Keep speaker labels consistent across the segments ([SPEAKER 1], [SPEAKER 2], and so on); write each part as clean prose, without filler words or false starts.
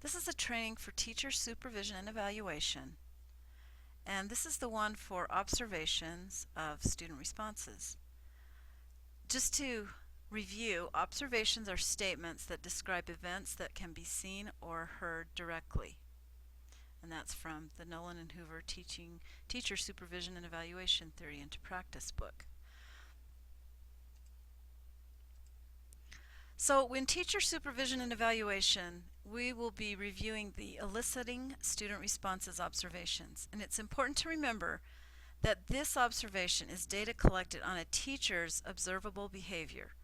[SPEAKER 1] This is a training for teacher supervision and evaluation, and this is the one for observations of student responses. Just to review, observations are statements that describe events that can be seen or heard directly. And that's from the Nolan and Hoover Teacher Supervision and Evaluation Theory into Practice book. So in teacher supervision and evaluation, we will be reviewing the eliciting student responses observations. And it's important to remember that this observation is data collected on a teacher's observable behavior.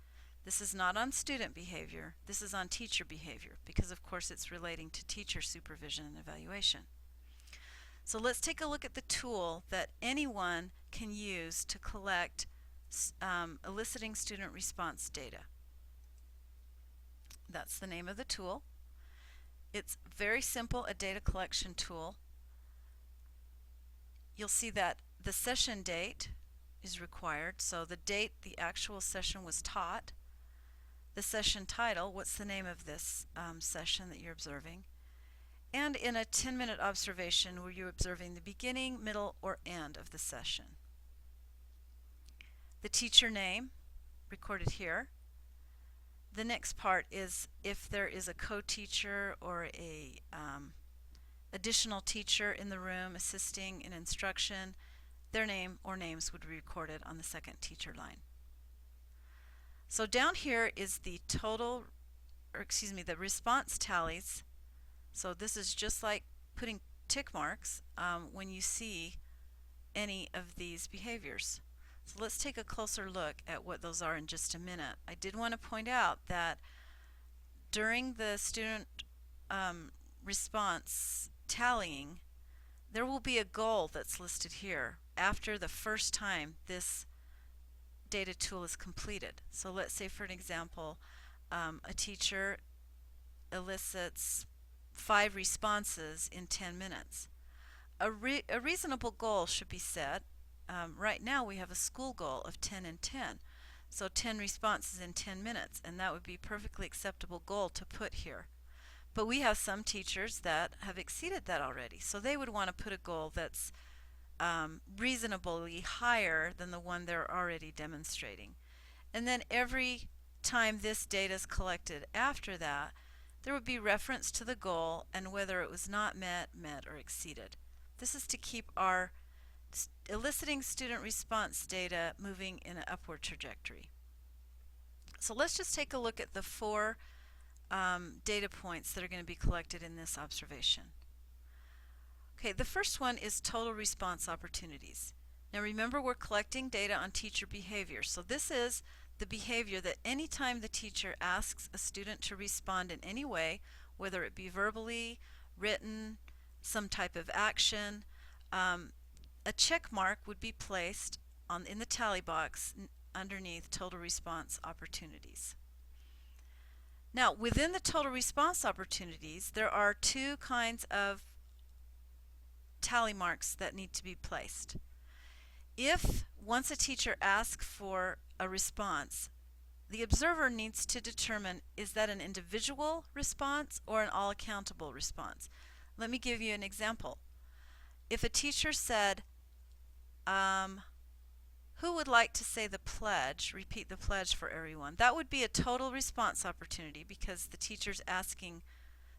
[SPEAKER 1] This is not on student behavior, this is on teacher behavior, because of course it's relating to teacher supervision and evaluation. So let's take a look at the tool that anyone can use to collect eliciting student response data. That's the name of the tool. It's very simple, a data collection tool. You'll see that the session date is required, so the date the actual session was taught, the session title, what's the name of this session that you're observing, and in a 10-minute observation were you observing the beginning, middle, or end of the session. The teacher name recorded here. The next part is if there is a co-teacher or a additional teacher in the room assisting in instruction, their name or names would be recorded on the second teacher line. So down here is the the response tallies. So this is just like putting tick marks when you see any of these behaviors. So let's take a closer look at what those are in just a minute. I did want to point out that during the student response tallying, there will be a goal that's listed here after the first time this data tool is completed. So let's say, for an example, a teacher elicits 5 responses in 10 minutes. A reasonable goal should be set. Right now we have a school goal of 10 and 10. So 10 responses in 10 minutes, and that would be a perfectly acceptable goal to put here. But we have some teachers that have exceeded that already, so they would want to put a goal that's reasonably higher than the one they're already demonstrating. And then every time this data is collected after that, there would be reference to the goal and whether it was not met, or exceeded. This is to keep our eliciting student response data moving in an upward trajectory. So let's just take a look at the 4 data points that are going to be collected in this observation. Okay, the first one is total response opportunities. Now remember, we're collecting data on teacher behavior. So this is the behavior that anytime the teacher asks a student to respond in any way, whether it be verbally, written, some type of action, a check mark would be placed in the tally box underneath total response opportunities. Now, within the total response opportunities, there are 2 kinds of tally marks that need to be placed. If once a teacher asks for a response, the observer needs to determine, is that an individual response or an all-accountable response? Let me give you an example. If a teacher said, who would like to say the pledge, repeat the pledge for everyone? That would be a total response opportunity because the teacher's asking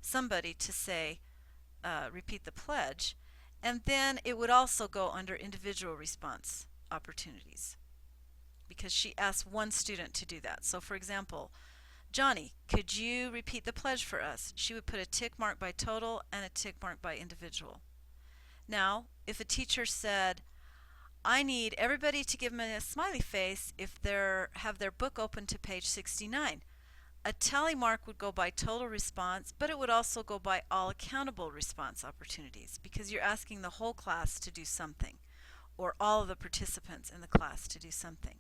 [SPEAKER 1] somebody to say, repeat the pledge. And then it would also go under individual response opportunities because she asked one student to do that. So for example, Johnny, could you repeat the pledge for us? She would put a tick mark by total and a tick mark by individual. Now, if a teacher said, I need everybody to give me a smiley face if they have their book open to page 69. A tally mark would go by total response, but it would also go by all accountable response opportunities because you're asking the whole class to do something or all of the participants in the class to do something.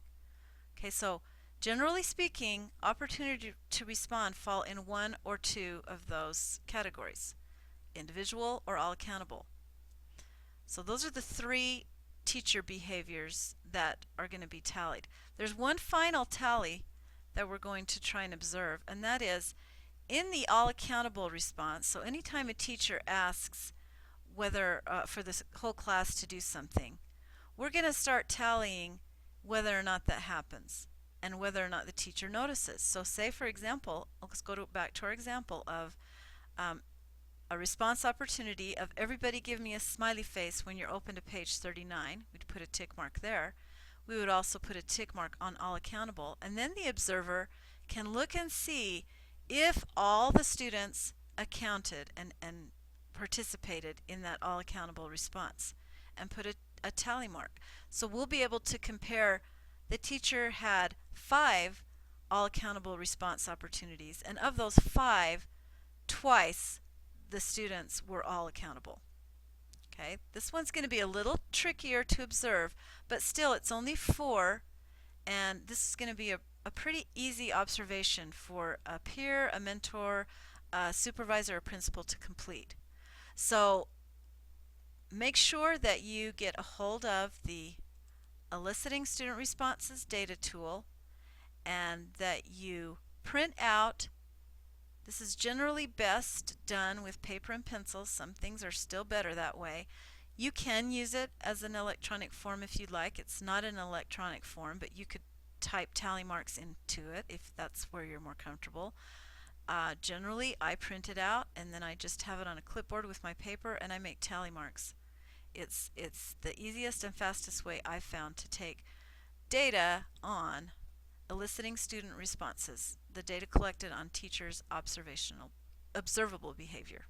[SPEAKER 1] Okay, so generally speaking, opportunity to respond fall in 1 or 2 of those categories, individual or all accountable. So those are the 3 teacher behaviors that are going to be tallied. There's one final tally that we're going to try and observe, and that is in the all accountable response, so anytime a teacher asks whether for this whole class to do something, we're going to start tallying whether or not that happens and whether or not the teacher notices. So say, for example, let's go back to our example of a response opportunity of everybody give me a smiley face when you're open to page 39. We'd put a tick mark there. We would also put a tick mark on all accountable, and then the observer can look and see if all the students accounted and participated in that all accountable response and put a tally mark. So we'll be able to compare. The teacher had 5 all accountable response opportunities, and of those 5, twice the students were all accountable. Okay, this one's going to be a little trickier to observe, but still it's only 4, and this is going to be a pretty easy observation for a peer, a mentor, a supervisor, or principal to complete. So make sure that you get a hold of the Eliciting Student Responses data tool and that you print out. This is generally best done with paper and pencil. Some things are still better that way. You can use it as an electronic form if you'd like. It's not an electronic form, but you could type tally marks into it if that's where you're more comfortable. Generally, I print it out and then I just have it on a clipboard with my paper and I make tally marks. It's the easiest and fastest way I've found to take data on eliciting student responses, the data collected on teachers' observable behavior.